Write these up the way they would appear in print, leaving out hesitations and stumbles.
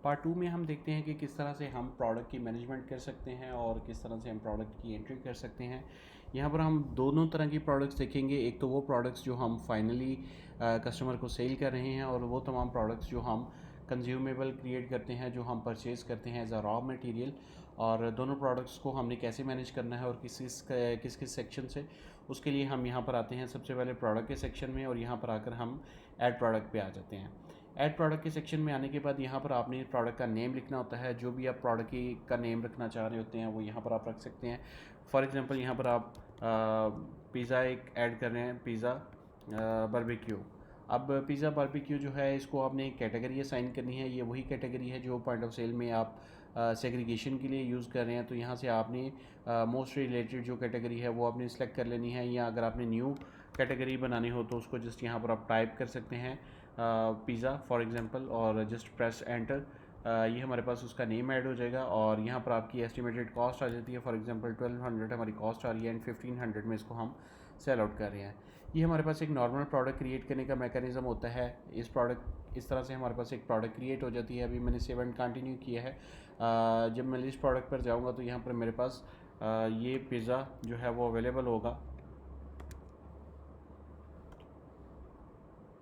Part 2 में हम देखते हैं कि किस तरह से हम प्रोडक्ट की मैनेजमेंट कर सकते हैं और किस तरह से हम प्रोडक्ट की एंट्री कर सकते हैं। यहाँ पर हम दोनों तरह की प्रोडक्ट्स देखेंगे, एक तो वो प्रोडक्ट्स जो हम फाइनली कस्टमर को सेल कर रहे हैं, और वो तमाम प्रोडक्ट्स जो हम कंज्यूमेबल क्रिएट करते हैं, जो हम परचेज करते हैं एज अ रॉ मटेरियल। और दोनों प्रोडक्ट्स को हमने कैसे मैनेज करना है और किस किस सेक्शन से, उसके लिए हम यहाँ पर आते हैं सबसे पहले प्रोडक्ट के सेक्शन में, और यहाँ पर आकर हम ऐड प्रोडक्ट पे आ जाते हैं। ऐड प्रोडक्ट के सेक्शन में आने के बाद यहाँ पर आपने प्रोडक्ट का नेम लिखना होता है। जो भी आप प्रोडक्ट की का नेम रखना चाह रहे होते हैं वो यहाँ पर आप रख सकते हैं। फॉर एग्जांपल यहाँ पर आप पिज़्ज़ा एक ऐड कर रहे हैं, पिज़्ज़ा बारबेक्यू। अब पिज़्ज़ा बारबेक्यू जो है, इसको आपने एक कैटेगरी असाइन करनी है। ये वही कैटेगरी है जो पॉइंट ऑफ सेल में आप सेग्रीगेशन के लिए यूज़ कर रहे हैं। तो यहाँ से आपने मोस्ट रिलेटेड जो कैटेगरी है वो आपने सेलेक्ट कर लेनी है, या अगर आपने न्यू कैटेगरी बनानी हो तो उसको जस्ट यहाँ पर आप टाइप कर सकते हैं पिज़्ज़ा फॉर एग्जांपल, और जस्ट प्रेस एंटर। ये हमारे पास उसका नेम ऐड हो जाएगा, और यहाँ पर आपकी एस्टिमेटेड कॉस्ट आ जाती है। फॉर एग्जांपल 1200 हमारी कॉस्ट आ रही है, एंड 1500 में इसको हम सेल आउट कर रहे हैं। ये हमारे पास एक नॉर्मल प्रोडक्ट क्रिएट करने का मैकेनिज़्म होता है। इस तरह से हमारे पास एक प्रोडक्ट क्रिएट हो जाती है। अभी मैंने सेव एंड कंटिन्यू किया है। जब मैं लिस्ट प्रोडक्ट पर जाऊँगा तो यहाँ पर मेरे पास ये पिज़्ज़ा जो है वो अवेलेबल होगा।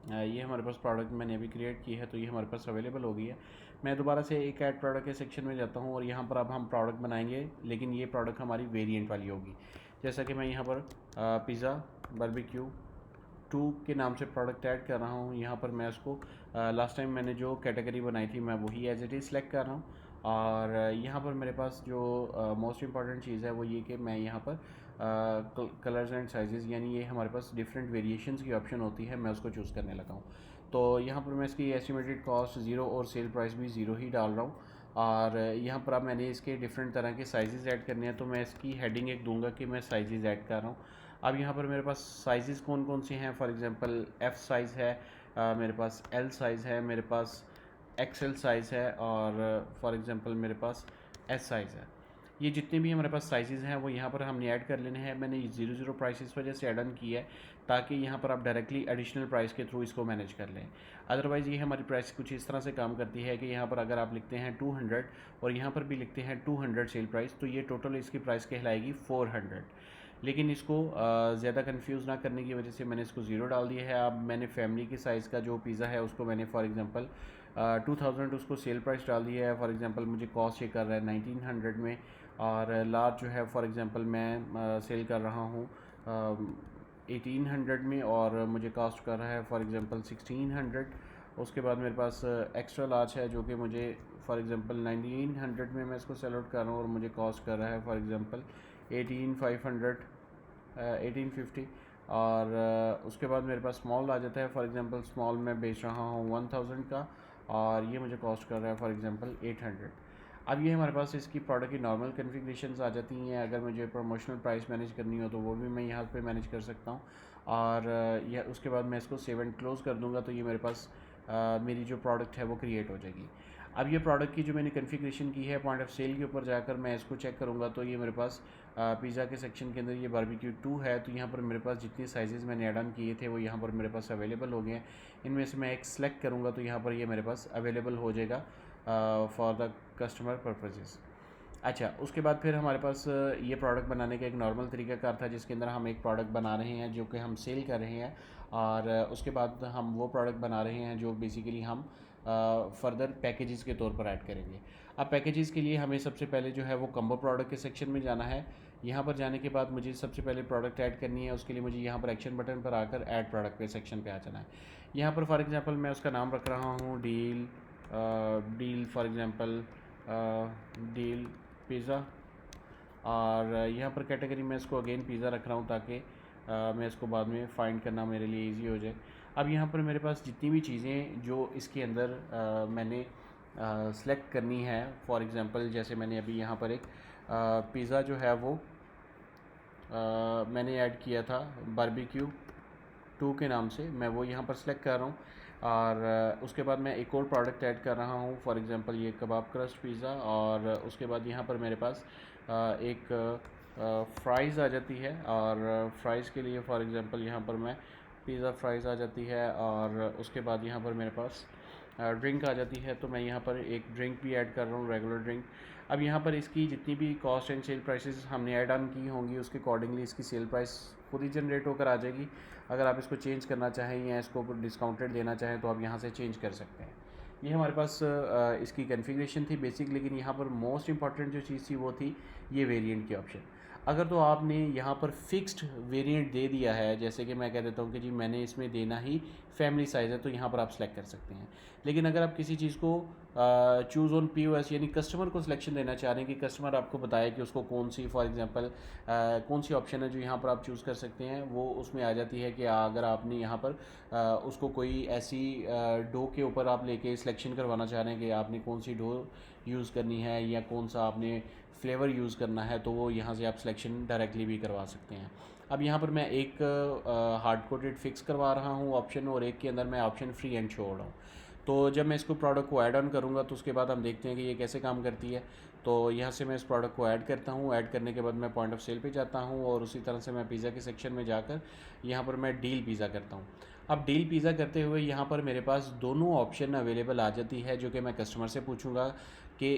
ये हमारे पास प्रोडक्ट मैंने अभी क्रिएट की है, तो ये हमारे पास अवेलेबल हो गई है। मैं दोबारा से एक ऐड प्रोडक्ट के सेक्शन में जाता हूँ, और यहाँ पर अब हम प्रोडक्ट बनाएंगे, लेकिन ये प्रोडक्ट हमारी वेरिएंट वाली होगी। जैसा कि मैं यहाँ पर पिज़्ज़ा बारबेक्यू 2 के नाम से प्रोडक्ट ऐड कर रहा हूँ। यहाँ पर मैं उसको लास्ट टाइम मैंने जो कैटेगरी बनाई थी मैं वही एज इट इज़ सेलेक्ट कर रहा हूँ। और यहाँ पर मेरे पास जो मोस्ट इम्पॉर्टेंट चीज़ है वो ये कि मैं यहाँ पर कलर्स एंड साइजेस, यानी ये हमारे पास डिफरेंट वेरिएशंस की ऑप्शन होती है, मैं उसको चूज़ करने लगा हूँ। तो यहाँ पर मैं इसकी एस्टिमेटेड कॉस्ट 0 और सेल प्राइस भी 0 ही डाल रहा हूँ। और यहाँ पर अब मैंने इसके डिफरेंट तरह के साइज़ ऐड करने हैं, तो मैं इसकी हेडिंग एक दूंगा कि मैं साइज़ ऐड कर रहा हूँ। अब यहाँ पर मेरे पास साइज़ कौन कौन से हैं, फॉर एग्जांपल एफ़ साइज़ है, मेरे पास एल साइज़ है, मेरे पास एक्सएल साइज़ है, और फॉर एग्जांपल मेरे पास एस साइज़ है। ये जितने भी हमारे पास साइज़ हैं वो यहाँ पर हमने ऐड कर लेने हैं। मैंने 00 प्राइस इस वजह से ऐड ऑन किया है ताकि यहाँ पर आप डायरेक्टली एडिशनल प्राइस के थ्रू इसको मैनेज कर लें। अदरवाइज़ ये हमारी प्राइस कुछ इस तरह से काम करती है कि यहाँ पर अगर आप लिखते हैं 200 और यहाँ पर भी लिखते हैं 200 सेल प्राइस, तो ये टोटल इसकी प्राइस कहलाएगी 400। लेकिन इसको ज़्यादा कंफ्यूज ना करने की वजह से मैंने इसको 0 डाल दिया है। अब मैंने फैमिली की साइज़ का जो पिज़्ज़ा है उसको मैंने फॉर एग्जांपल 2000 उसको सेल प्राइस डाल दिया है। फॉर एग्जांपल मुझे कॉस्ट ये कर रहा है 1900 में, और लार्ज जो है फॉर एग्जांपल मैं सेल कर रहा हूँ 1800 में, और मुझे कॉस्ट कर रहा है फॉर एग्जांपल 1600। उसके बाद मेरे पास एक्स्ट्रा लार्ज है जो कि मुझे फॉर एग्जांपल 1900 में मैं इसको सेल आउट कर रहा हूँ, और मुझे कॉस्ट कर रहा है फॉर एग्जांपल 18,500 1850। और उसके बाद मेरे पास स्मॉल आ जाता है। फॉर एग्जांपल स्मॉल मैं बेच रहा हूँ 1000 का, और ये मुझे कॉस्ट कर रहा है फॉर एग्जांपल 800। अब ये हमारे पास इसकी प्रोडक्ट की नॉर्मल कन्फिग्रेशंस आ जाती हैं। अगर मुझे प्रमोशनल प्राइस मैनेज करनी हो तो वो भी मैं यहाँ पे मैनेज कर सकता हूँ। और यह उसके बाद मैं इसको सेव एंड क्लोज़ कर दूँगा, तो ये मेरे पास मेरी जो प्रोडक्ट है वो क्रिएट हो जाएगी। अब ये प्रोडक्ट की जो मैंने कन्फिग्रेशन की है, पॉइंट ऑफ सेल के ऊपर जाकर मैं इसको चेक करूँगा, तो ये मेरे पास पिज़्ज़ा के सेक्शन के अंदर ये बारबेक्यू 2 है। तो यहाँ पर मेरे पास जितने साइज़ मैंने ऐड ऑन किए थे वो यहाँ पर मेरे पास अवेलेबल हो गए हैं। इनमें से मैं एक सेलेक्ट करूँगा तो यहाँ पर ये मेरे पास अवेलेबल हो जाएगा फॉर द कस्टमर पर्पजेज़। अच्छा, उसके बाद फिर हमारे पास ये प्रोडक्ट बनाने का एक नॉर्मल तरीकाकार था, जिसके अंदर हम एक प्रोडक्ट बना रहे हैं जो कि हम सेल कर रहे हैं, और उसके बाद हम वो प्रोडक्ट बना रहे हैं जो बेसिकली हम फर्दर पैकेजेस के तौर पर ऐड करेंगे। अब पैकेजेस के लिए हमें सबसे पहले जो है वो कम्बो प्रोडक्ट के सेक्शन में जाना है। यहाँ पर जाने के बाद मुझे सबसे पहले प्रोडक्ट ऐड करनी है। उसके लिए मुझे यहाँ पर एक्शन बटन पर आकर ऐड प्रोडक्ट के सेक्शन पे आ जाना है। यहाँ पर फॉर एग्जांपल मैं उसका नाम रख रहा हूँ deal for example deal pizza, और यहाँ पर कैटेगरी में इसको अगेन पिज़्ज़ा रख रहा हूँ ताकि मैं इसको बाद में फ़ाइंड करना मेरे लिए इजी हो जाए। अब यहाँ पर मेरे पास जितनी भी चीज़ें जो इसके अंदर मैंने सेलेक्ट करनी है, फॉर एग्जांपल जैसे मैंने अभी यहाँ पर एक पिज़्ज़ा जो है वो मैंने ऐड किया था बारबेक्यू 2 के नाम से, मैं वो यहाँ पर सेलेक्ट कर रहा हूँ। और उसके बाद मैं एक और प्रोडक्ट ऐड कर रहा हूँ, फॉर एग्जांपल ये कबाब क्रस्ट पिज़्ज़ा, और उसके बाद यहाँ पर मेरे पास एक फ़्राइज़ आ जाती है, और फ़्राइज़ के लिए फॉर एग्जांपल यहाँ पर मैं पिज़्ज़ा फ्राइज़ आ जाती है, और उसके बाद यहाँ पर मेरे पास ड्रिंक आ जाती है, तो मैं यहाँ पर एक ड्रिंक भी ऐड कर रहा हूँ, रेगुलर ड्रिंक। अब यहाँ पर इसकी जितनी भी कॉस्ट एंड सेल प्राइसेस हमने ऐड ऑन की होंगी, उसके अकॉर्डिंगली इसकी सेल प्राइस खुद ही जनरेट होकर आ जाएगी। अगर आप इसको चेंज करना चाहें या इसको डिस्काउंटेड देना चाहें तो आप यहाँ से चेंज कर सकते हैं। ये हमारे पास इसकी कॉन्फ़िगरेशन थी बेसिक, लेकिन यहाँ पर मोस्ट इंपॉर्टेंट जो चीज़ थी वो थी ये वेरिएंट की ऑप्शन। अगर तो आपने यहाँ पर फिक्स्ड वेरिएंट दे दिया है, जैसे कि मैं कह देता हूँ कि जी मैंने इसमें देना ही फैमिली साइज़ है, तो यहाँ पर आप सेलेक्ट कर सकते हैं। लेकिन अगर आप किसी चीज़ को चूज़ ऑन POS यानी कस्टमर को सिलेक्शन देना चाह रहे हैं कि कस्टमर आपको बताए कि उसको कौन सी, फॉर एग्जांपल कौन सी ऑप्शन है जो यहाँ पर आप चूज़ कर सकते हैं, वो उसमें आ जाती है कि अगर आपने यहाँ पर उसको कोई ऐसी डो के ऊपर आप लेके सिलेक्शन करवाना चाह रहे हैं कि आपने कौन सी डो यूज़ करनी है या कौन सा आपने फ्लेवर यूज़ करना है, तो वो यहाँ से आप सिलेक्शन डायरेक्टली भी करवा सकते हैं। अब यहाँ पर मैं एक हार्ड कोटेड फिक्स करवा रहा हूँ ऑप्शन, और एक के अंदर मैं ऑप्शन फ्री एंड छोड़ रहा हूँ। तो जब मैं इसको प्रोडक्ट को ऐड ऑन करूँगा तो उसके बाद हम देखते हैं कि ये कैसे काम करती है। तो यहाँ से मैं इस प्रोडक्ट को ऐड करता हूँ, ऐड करने के बाद मैं पॉइंट ऑफ सेल पे जाता हूँ, और उसी तरह से मैं पिज़्ज़ा के सेक्शन में जाकर यहाँ पर मैं डील पिज़्ज़ा करता हूँ। अब डील पिज़्ज़ा करते हुए यहाँ पर मेरे पास दोनों ऑप्शन अवेलेबल आ जाती है, जो कि मैं कस्टमर से पूछूंगा कि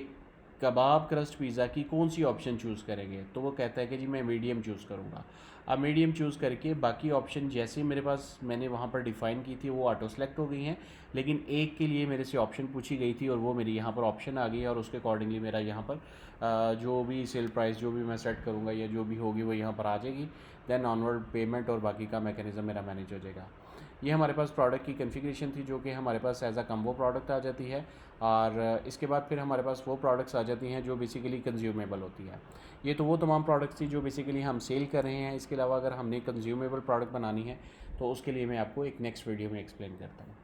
कबाब क्रस्ट पिज़्ज़ा की कौन सी ऑप्शन चूज़ करेंगे, तो वो कहता है कि जी मैं मीडियम चूज़ करूँगा। अब मीडियम चूज़ करके बाकी ऑप्शन जैसे मेरे पास मैंने वहाँ पर डिफ़ाइन की थी वो ऑटो सेलेक्ट हो गई हैं, लेकिन एक के लिए मेरे से ऑप्शन पूछी गई थी और वो मेरी यहाँ पर ऑप्शन आ गई है, और उसके अकॉर्डिंगली मेरा यहाँ पर जो भी सेल प्राइस जो भी मैं सेट करूँगा या जो भी होगी वो यहाँ पर आ जाएगी। देन ऑनवर्ड पेमेंट और बाकी का मैकेनिज़्म मेरा मैनेज हो जाएगा। ये हमारे पास प्रोडक्ट की कॉन्फ़िगरेशन थी, जो कि हमारे पास एज अ कम्बो प्रोडक्ट आ जाती है, और इसके बाद फिर हमारे पास वो प्रोडक्ट्स आ जाती हैं जो बेसिकली कंज्यूमेबल होती है। ये तो वो तमाम प्रोडक्ट्स थी जो बेसिकली हम सेल कर रहे हैं। इसके अलावा अगर हमने कंज्यूमेबल प्रोडक्ट बनानी है तो उसके लिए मैं आपको एक नेक्स्ट वीडियो में एक्सप्लेन करता हूँ।